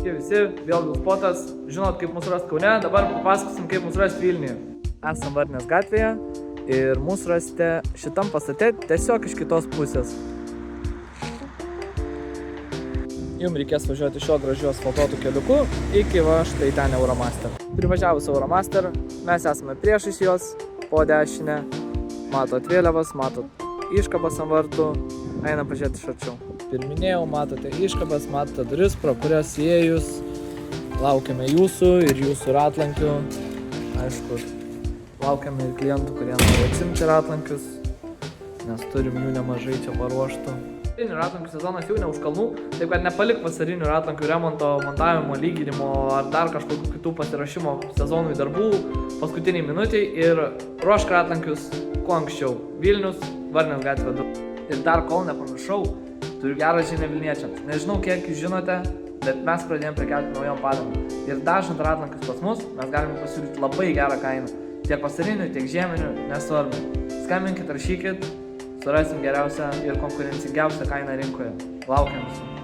sveiki visi, vėl Vilspotas. Žinot, kaip mūsų rasti Kaune, dabar papasakosim, kaip mūsų rasti Vilniuje. Esam Varnės gatvėje ir mūsų rasite šitam pastate tiesiog iš kitos pusės. Jums reikės važiuoti šio gražiu asfaltuotų keliuku iki va štai ten Euromaster. Privažiavus Euromaster, mes esame priešais jos, po dešinę. Matot vėliavas, matot iškabas ant vartų, einam pažiūrėti iš arčiau. Pirminėjau, matote iškabas, matote duris, pro kurias įėjus. Laukiame jūsų ir jūsų ratlankių. Aišku, laukiame ir klientų, kurie nori atsimti ratlankius, nes turim jų nemažai čia paruoštų. Vasarinių ratlankių sezonas jau ne už kalnų, taip kad nepalik vasarinių ratlankių remonto, montavimo, lyginimo ar dar kažkokių kitų pasirašymo sezonui darbų paskutiniai minutiai ir ruošk ratlankius kuo anksčiau. Vilnius, Varnės gatvė 2. Ir dar kol nepamiršau, turiu gerą žinią Vilniečiams. Nežinau, kiek jūs žinote, bet mes pradėjom prekiauti naujom padangom. Ir dažant ratlankius pas mus, mes galime pasiūlyti labai gerą kainą. Tiek vasarinių, tiek žieminių, nesvarbu. Skambinkit, rašykit. Surasim geriausią ir konkurencingiausią kainą rinkoje. Laukiam visų.